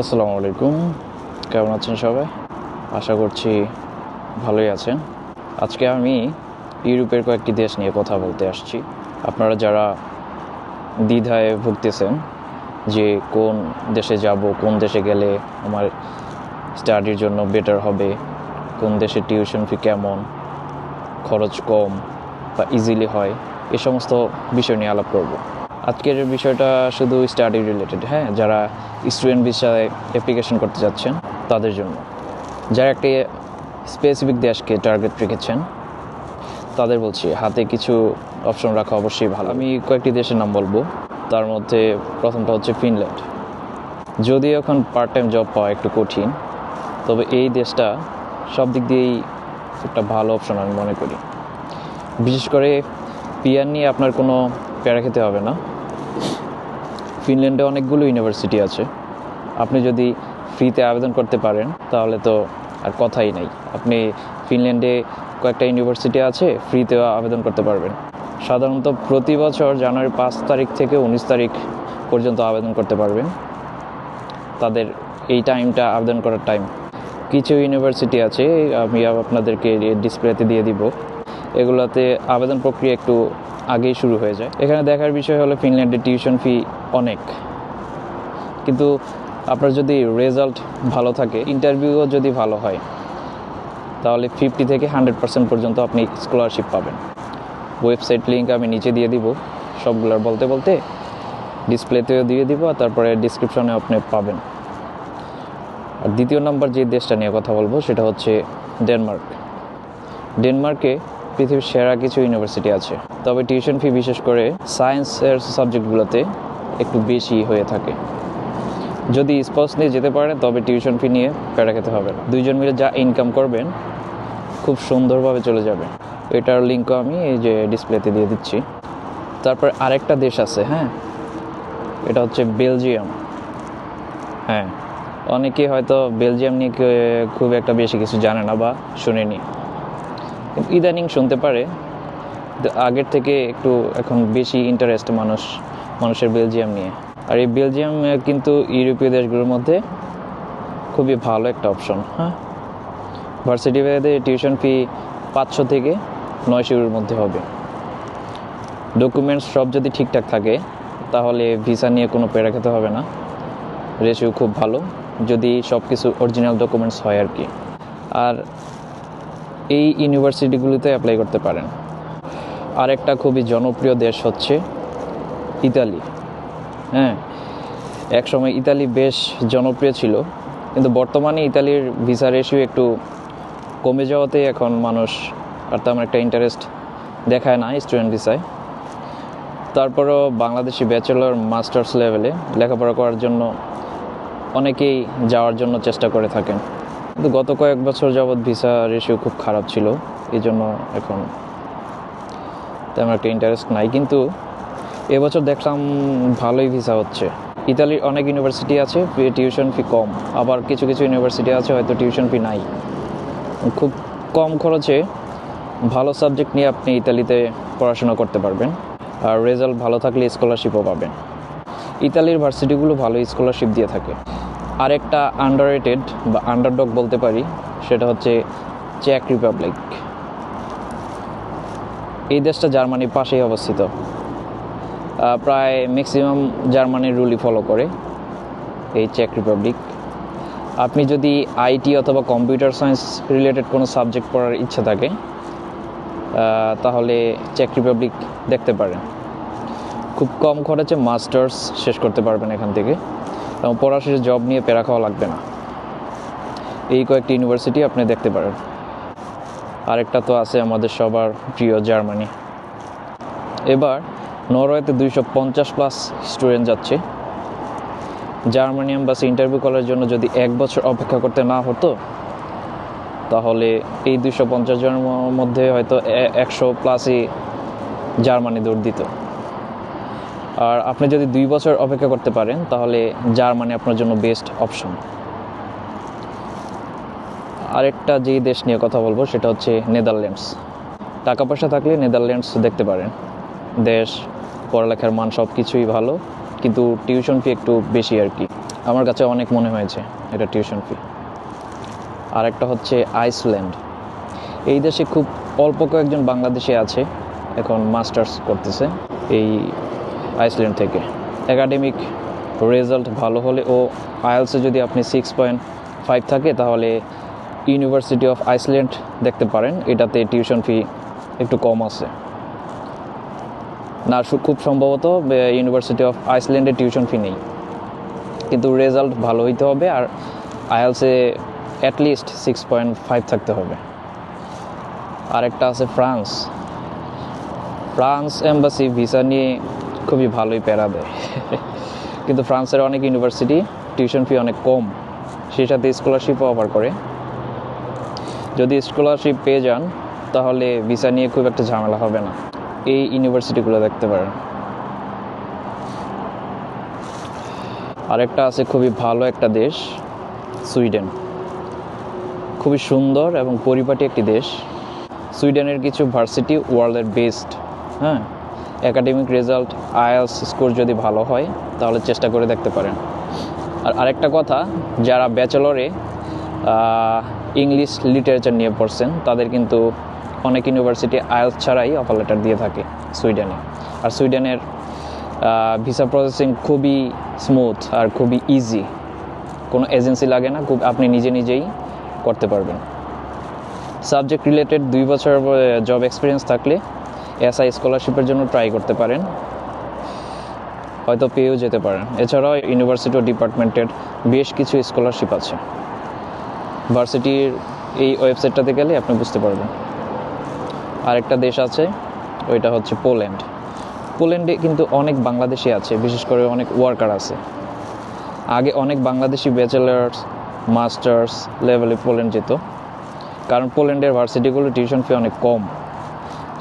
আসসালামু আলাইকুম, কেমন আছেন সবাই? আশা করছি ভালোই আছেন। আজকে আমি ইউরোপের কয়েকটি দেশ নিয়ে কথা বলতে আসছি। আপনারা যারা দ্বিধায় ভুগতেছেন যে কোন দেশে যাব, কোন দেশে গেলে আমার স্টাডির জন্য বেটার হবে, কোন দেশে টিউশন ফি কেমন, খরচ কম বা ইজিলি হয়, এ সমস্ত বিষয় নিয়ে আলাপ করব। আজকের বিষয়টা শুধু স্টাডি রিলেটেড, হ্যাঁ, যারা স্টুডেন্ট ভিসায় অ্যাপ্লিকেশন করতে যাচ্ছেন তাদের জন্য। যারা একটি স্পেসিফিক দেশকে টার্গেট রেখেছেন তাদের বলছি হাতে কিছু অপশন রাখা অবশ্যই ভালো। আমি কয়েকটি দেশের নাম বলবো, তার মধ্যে প্রথমটা হচ্ছে ফিনল্যান্ড। যদিও এখন পার্ট টাইম জব পাওয়া একটু কঠিন, তবে এই দেশটা সব দিক দিয়েই একটা ভালো অপশন আমি মনে করি। বিশেষ করে পিআর নিয়ে আপনার কোনো প্যারা খেতে হবে না। ফিনল্যান্ডে অনেকগুলো ইউনিভার্সিটি আছে, আপনি যদি ফ্রিতে আবেদন করতে পারেন তাহলে তো আর কথাই নাই। আপনি ফিনল্যান্ডে কয়েকটা ইউনিভার্সিটি আছে, ফ্রিতেও আবেদন করতে পারবেন। সাধারণত প্রতি বছর জানুয়ারি 5 তারিখ থেকে 19 তারিখ পর্যন্ত আবেদন করতে পারবেন। তাদের এই টাইমটা আবেদন করার টাইম। কিছু ইউনিভার্সিটি আছে, আমি আপনাদেরকে ডিসপ্লেতে দিয়ে দিব, এগুলোতে আবেদন প্রক্রিয়া একটু আগেই শুরু হয়ে যায়। এখানে দেখার বিষয় হলো ফিনল্যান্ডের টিউশন ফি অনেক, কিন্তু আপনার যদি রেজাল্ট ভালো থাকে, ইন্টারভিউও যদি ভালো হয়, তাহলে 50 থেকে 100% পর্যন্ত আপনি স্কলারশিপ পাবেন। ওয়েবসাইট লিঙ্ক আমি নিচে দিয়ে দিব, সবগুলোর বলতে বলতে ডিসপ্লেতেও দিয়ে দিব, আর তারপরে ডিসক্রিপশনে আপনি পাবেন। আর দ্বিতীয় নম্বর যে দেশটা নিয়ে কথা বলবো সেটা হচ্ছে ডেনমার্ক। ডেনমার্কে পৃথিবীর সেরা কিছু ইউনিভার্সিটি আছে, তবে টিউশন ফি বিশেষ করে সায়েন্সের সাবজেক্টগুলোতে একটু বেশি হয়ে থাকে। যদি স্পোর্টস নিয়ে যেতে পারেন তবে টিউশন ফি নিয়ে প্যারা খেতে হবে না। দুইজন মিলে যা ইনকাম করবেন খুব সুন্দরভাবে চলে যাবে। এটার লিঙ্কও আমি এই যে ডিসপ্লেতে দিয়ে দিচ্ছি। তারপর আরেকটা দেশ আছে, হ্যাঁ, এটা হচ্ছে বেলজিয়াম। হ্যাঁ, অনেকে হয়তো বেলজিয়াম নিয়ে খুব একটা বেশি কিছু জানে না বা শুনেনি, কিন্তু ইদানিং শুনতে পারে। আগের থেকে একটু এখন বেশি ইন্টারেস্ট মানুষের বেলজিয়াম নিয়ে। আর এই বেলজিয়াম কিন্তু ইউরোপীয় দেশগুলোর মধ্যে খুবই ভালো একটা অপশন। হ্যাঁ, ভার্সিটি ভেদে টিউশন ফি 500 থেকে 900 মধ্যে হবে। ডকুমেন্টস সব যদি ঠিকঠাক থাকে তাহলে ভিসা নিয়ে কোনো প্যারা খেতে হবে না। রেশিও খুব ভালো যদি সব কিছু অরিজিনাল ডকুমেন্টস হয় আর কি। আর এই ইউনিভার্সিটিগুলিতে অ্যাপ্লাই করতে পারেন। আর একটা খুবই জনপ্রিয় দেশ হচ্ছে ইতালি। হ্যাঁ, একসময় ইতালি বেশ জনপ্রিয় ছিল, কিন্তু বর্তমানে ইতালির ভিসা রেশিও একটু কমে যাওয়াতে এখন মানুষ আর তেমন একটা ইন্টারেস্ট দেখায় না স্টুডেন্ট ভিসায়। তারপরও বাংলাদেশি ব্যাচেলর মাস্টার্স লেভেলে লেখাপড়া করার জন্য অনেকেই যাওয়ার জন্য চেষ্টা করে থাকেন, কিন্তু গত কয়েক বছর যাবৎ ভিসা রেশিও খুব খারাপ ছিল, এই জন্য এখন তেমন একটা ইন্টারেস্ট নাই। কিন্তু এবছর দেখলাম ভালোই ভিসা হচ্ছে। ইতালির অনেক ইউনিভার্সিটি আছে টিউশন ফি কম, আবার কিছু কিছু ইউনিভার্সিটি আছে হয়তো টিউশন ফি নাই। খুব কম খরচে ভালো সাবজেক্ট নিয়ে আপনি ইতালিতে পড়াশোনা করতে পারবেন, আর রেজাল্ট ভালো থাকলে স্কলারশিপও পাবেন। ইতালির ভার্সিটিগুলো ভালো স্কলারশিপ দিয়ে থাকে। আরেকটা আন্ডাররেটেড বা আন্ডারডগ বলতে পারি, সেটা হচ্ছে চেক রিপাবলিক। এই দেশটা জার্মানির পাশেই অবস্থিত, প্রায় ম্যাক্সিমাম জার্মানির রুলই ফলো করে এই চেক রিপাবলিক। আপনি যদি আইটি অথবা কম্পিউটার সায়েন্স রিলেটেড কোনো সাবজেক্ট পড়ার ইচ্ছা থাকে তাহলে চেক রিপাবলিক দেখতে পারেন। খুব কম খরচে মাস্টার্স শেষ করতে পারবেন এখান থেকে, এবং পড়া শেষে জব নিয়ে প্যারা খাওয়া লাগবে না। এই কয়েকটি ইউনিভার্সিটি আপনি দেখতে পারেন। আরেকটা তো আছে আমাদের সবার প্রিয় জার্মানি। এবার নরওয়েতে 250+ স্টুডেন্ট যাচ্ছে। জার্মানি এম্বাসি ইন্টারভিউ করার জন্য যদি 1 বছর অপেক্ষা করতে না হতো তাহলে এই 250 জনের মধ্যে হয়তো 100+ই জার্মানি দৌড় দিত। আর আপনি যদি 2 বছর অপেক্ষা করতে পারেন তাহলে জার্মানি আপনার জন্য বেস্ট অপশন। আরেকটা যে দেশ নিয়ে কথা বলবো সেটা হচ্ছে নেদারল্যান্ডস। টাকা পয়সা থাকলে নেদারল্যান্ডস দেখতে পারেন। দেশ, পড়ালেখার মান সব কিছুই ভালো, কিন্তু টিউশন ফি একটু বেশি আর কি। আমার কাছে অনেক মনে হয়েছে এটা টিউশন ফি। আর একটা হচ্ছে আইসল্যান্ড। এই দেশে খুব অল্প কয়েকজন বাংলাদেশি আছে এখন মাস্টার্স করতেছে এই আইসল্যান্ড থেকে। একাডেমিক রেজাল্ট ভালো হলে ও আইএলসে যদি আপনি 6.5 থাকে তাহলে ইউনিভার্সিটি অফ আইসল্যান্ড দেখতে পারেন। এটাতে টিউশন ফি একটু কম আছে না, খুব সম্ভবত ইউনিভার্সিটি অফ আইসল্যান্ডে টিউশন ফি নেই, কিন্তু রেজাল্ট ভালো হইতে হবে আর আইএলসে অ্যাটলিস্ট 6.5 থাকতে হবে। আরেকটা আছে ফ্রান্স। ফ্রান্স এম্বাসি ভিসা নিয়ে খুবই ভালোই প্যারা দেয় কিন্তু ফ্রান্সের অনেক ইউনিভার্সিটি টিউশন ফি অনেক কম, সেই সাথে স্কলারশিপও অফার করে। যদি স্কলারশিপ পেয়ে যান তাহলে ভিসা নিয়ে খুব একটা ঝামেলা হবে না। এই ইউনিভার্সিটিগুলো দেখতে পারেন। আরেকটা আছে খুবই ভালো একটা দেশ, সুইডেন। খুবই সুন্দর এবং পরিপাটি একটি দেশ। সুইডেনের কিছু ভার্সিটি ওয়ার্ল্ডের বেস্ট। হ্যাঁ, একাডেমিক রেজাল্ট আইএলস স্কোর যদি ভালো হয় তাহলে চেষ্টা করে দেখতে পারেন। আর আরেকটা কথা, যারা ব্যাচেলরে ইংলিশ লিটারেচার নিয়ে পড়ছেন তাদের কিন্তু অনেক ইউনিভার্সিটি আইএলস ছাড়াই অফার লেটার দিয়ে থাকে সুইডেনে। আর সুইডেনের ভিসা প্রসেসিং খুবই স্মুথ আর খুবই ইজি, কোনো এজেন্সি লাগে না, খুব আপনি নিজে নিজেই করতে পারবেন। সাবজেক্ট রিলেটেড 2 বছর জব এক্সপিরিয়েন্স থাকলে এসআই স্কলারশিপের জন্য ট্রাই করতে পারেন, হয়তো পেয়েও যেতে পারেন। এছাড়াও ইউনিভার্সিটি ও ডিপার্টমেন্টের বেশ কিছু স্কলারশিপ আছে। ভার্সিটির এই ওয়েবসাইটটাতে গেলে আপনি বুঝতে পারবেন। আরেকটা দেশ আছে, ওইটা হচ্ছে পোল্যান্ড। পোল্যান্ডে কিন্তু অনেক বাংলাদেশি আছে, বিশেষ করে অনেক ওয়ার্কার আছে। আগে অনেক বাংলাদেশি ব্যাচেলার্স মাস্টার্স লেভেলে পোল্যান্ড যেত, কারণ পোল্যান্ডের ভার্সিটিগুলো টিউশন ফি অনেক কম,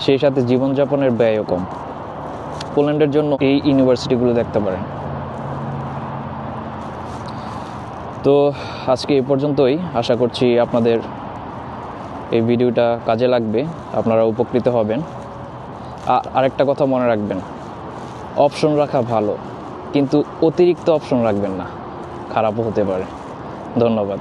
সেই সাথে জীবনযাপনের ব্যয়ও কম। পোল্যান্ডের জন্য এই ইউনিভার্সিটিগুলো দেখতে পারেন। তো আজকে এই পর্যন্তই। আশা করছি আপনাদের এই ভিডিওটা কাজে লাগবে, আপনারা উপকৃত হবেন। আরেকটা কথা মনে রাখবেন, অপশন রাখা ভালো, কিন্তু অতিরিক্ত অপশন রাখবেন না, খারাপও হতে পারে। ধন্যবাদ।